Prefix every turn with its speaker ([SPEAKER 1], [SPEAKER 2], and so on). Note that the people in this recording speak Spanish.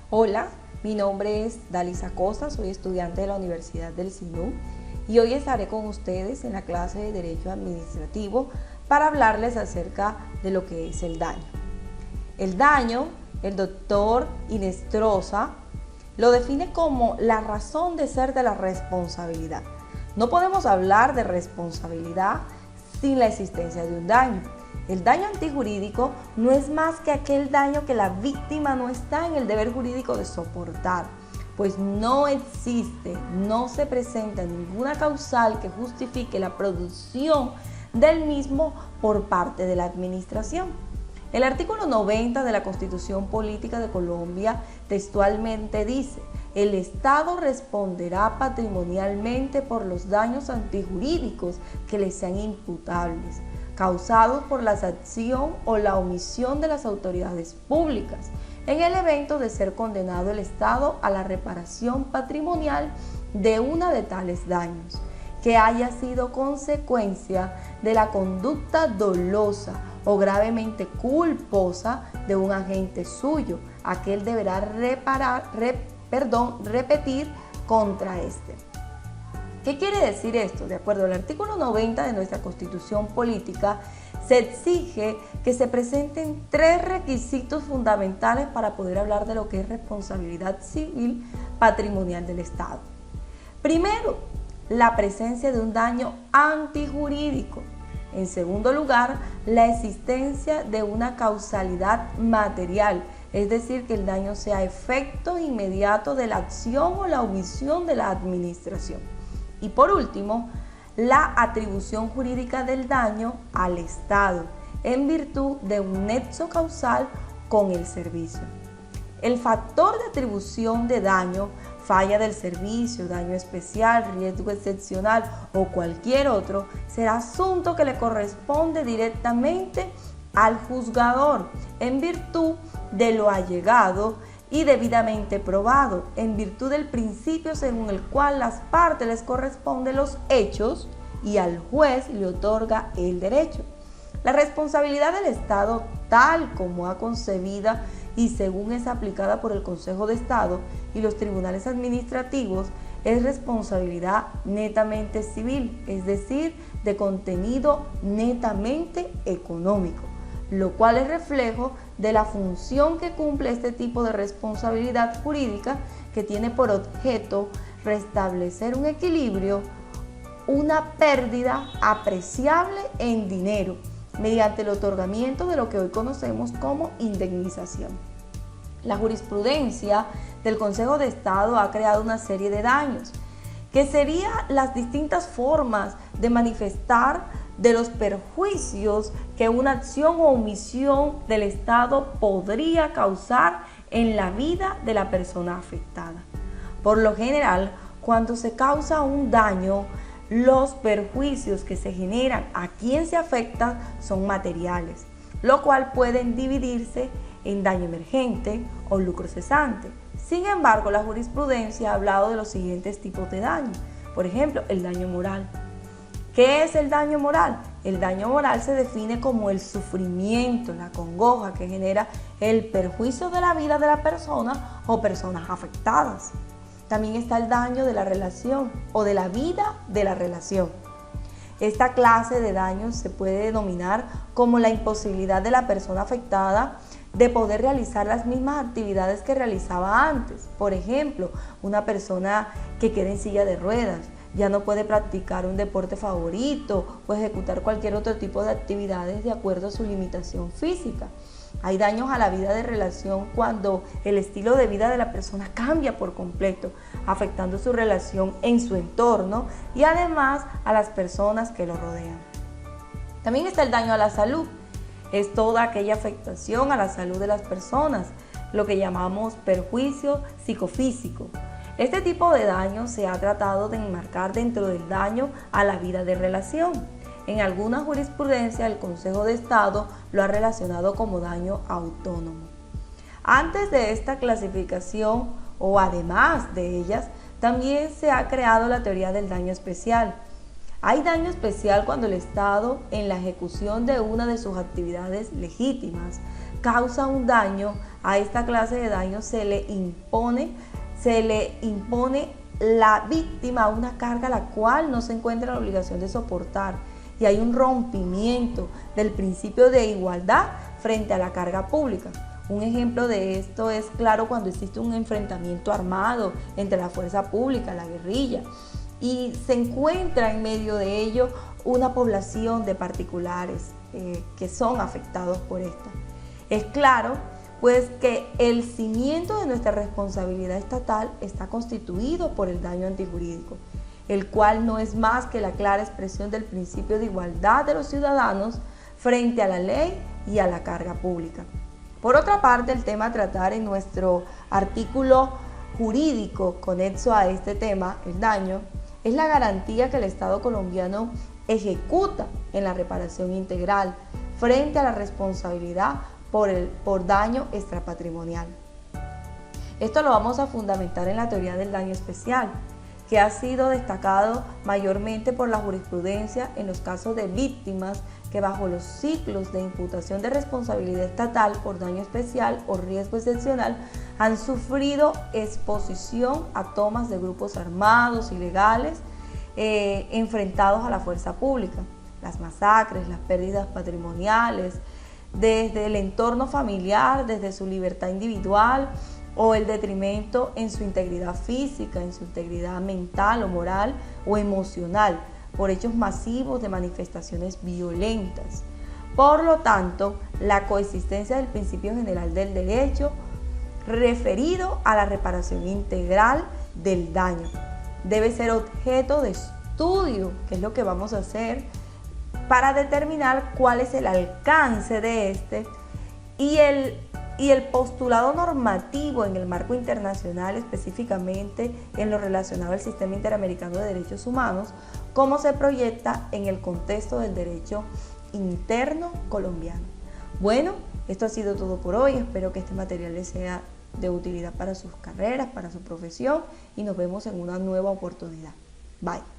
[SPEAKER 1] Hola, mi nombre es Dalisa Costa, soy estudiante de la Universidad del SINU y hoy estaré con ustedes en la clase de Derecho Administrativo para hablarles acerca de lo que es el daño. El daño, el doctor Inestrosa lo define como la razón de ser de la responsabilidad. No podemos hablar de responsabilidad sin la existencia de un daño. El daño antijurídico no es más que aquel daño que la víctima no está en el deber jurídico de soportar, pues no existe, no se presenta ninguna causal que justifique la producción del mismo por parte de la administración. El artículo 90 de la Constitución Política de Colombia textualmente dice: el Estado responderá patrimonialmente por los daños antijurídicos que le sean imputables, causados por la acción o la omisión de las autoridades públicas, en el evento de ser condenado el Estado a la reparación patrimonial de una de tales daños, que haya sido consecuencia de la conducta dolosa o gravemente culposa de un agente suyo, aquel deberá repetir contra este. ¿Qué quiere decir esto? De acuerdo al artículo 90 de nuestra Constitución Política, se exige que se presenten 3 requisitos fundamentales para poder hablar de lo que es responsabilidad civil patrimonial del Estado. Primero, la presencia de un daño antijurídico. En segundo lugar, la existencia de una causalidad material, es decir, que el daño sea efecto inmediato de la acción o la omisión de la administración. Y por último, la atribución jurídica del daño al Estado en virtud de un nexo causal con el servicio. El factor de atribución de daño, falla del servicio, daño especial, riesgo excepcional o cualquier otro, será asunto que le corresponde directamente al juzgador en virtud de lo allegado y debidamente probado, en virtud del principio según el cual las partes les corresponden los hechos y al juez le otorga el derecho. La responsabilidad del Estado, tal como ha concebida y según es aplicada por el Consejo de Estado y los tribunales administrativos, es responsabilidad netamente civil, es decir, de contenido netamente económico, lo cual es reflejo de la función que cumple este tipo de responsabilidad jurídica, que tiene por objeto restablecer un equilibrio, una pérdida apreciable en dinero, mediante el otorgamiento de lo que hoy conocemos como indemnización. La jurisprudencia del Consejo de Estado ha creado una serie de daños, que serían las distintas formas de manifestar de los perjuicios que una acción o omisión del Estado podría causar en la vida de la persona afectada. Por lo general, cuando se causa un daño, los perjuicios que se generan a quien se afecta son materiales, lo cual pueden dividirse en daño emergente o lucro cesante. Sin embargo, la jurisprudencia ha hablado de los siguientes tipos de daño. Por ejemplo, el daño moral. ¿Qué es el daño moral? El daño moral se define como el sufrimiento, la congoja que genera el perjuicio de la vida de la persona o personas afectadas. También está el daño de la relación o de la vida de la relación. Esta clase de daños se puede denominar como la imposibilidad de la persona afectada de poder realizar las mismas actividades que realizaba antes. Por ejemplo, una persona que queda en silla de ruedas ya no puede practicar un deporte favorito o ejecutar cualquier otro tipo de actividades de acuerdo a su limitación física. Hay daños a la vida de relación cuando el estilo de vida de la persona cambia por completo, afectando su relación en su entorno y además a las personas que lo rodean. También está el daño a la salud. Es toda aquella afectación a la salud de las personas, lo que llamamos perjuicio psicofísico. Este tipo de daño se ha tratado de enmarcar dentro del daño a la vida de relación. En alguna jurisprudencia, el Consejo de Estado lo ha relacionado como daño autónomo. Antes de esta clasificación, o además de ellas, también se ha creado la teoría del daño especial. Hay daño especial cuando el Estado, en la ejecución de una de sus actividades legítimas, causa un daño, a esta clase de daño se le impone la víctima una carga la cual no se encuentra en la obligación de soportar, y hay un rompimiento del principio de igualdad frente a la carga pública. Un ejemplo de esto es claro cuando existe un enfrentamiento armado entre la fuerza pública, la guerrilla, y se encuentra en medio de ello una población de particulares que son afectados por esto. Es claro, pues, que el cimiento de nuestra responsabilidad estatal está constituido por el daño antijurídico, el cual no es más que la clara expresión del principio de igualdad de los ciudadanos frente a la ley y a la carga pública. Por otra parte, el tema a tratar en nuestro artículo jurídico conexo a este tema, el daño, es la garantía que el Estado colombiano ejecuta en la reparación integral frente a la responsabilidad por daño extrapatrimonial. Esto lo vamos a fundamentar en la teoría del daño especial, que ha sido destacado mayormente por la jurisprudencia en los casos de víctimas que bajo los ciclos de imputación de responsabilidad estatal por daño especial o riesgo excepcional han sufrido exposición a tomas de grupos armados ilegales enfrentados a la fuerza pública, las masacres, las pérdidas patrimoniales, desde el entorno familiar, desde su libertad individual o el detrimento en su integridad física, en su integridad mental o moral o emocional, por hechos masivos de manifestaciones violentas. Por lo tanto, la coexistencia del principio general del derecho referido a la reparación integral del daño debe ser objeto de estudio, que es lo que vamos a hacer, para determinar cuál es el alcance de este y el postulado normativo en el marco internacional, específicamente en lo relacionado al Sistema Interamericano de Derechos Humanos, cómo se proyecta en el contexto del derecho interno colombiano. Bueno, esto ha sido todo por hoy. Espero que este material les sea de utilidad para sus carreras, para su profesión, y nos vemos en una nueva oportunidad. Bye.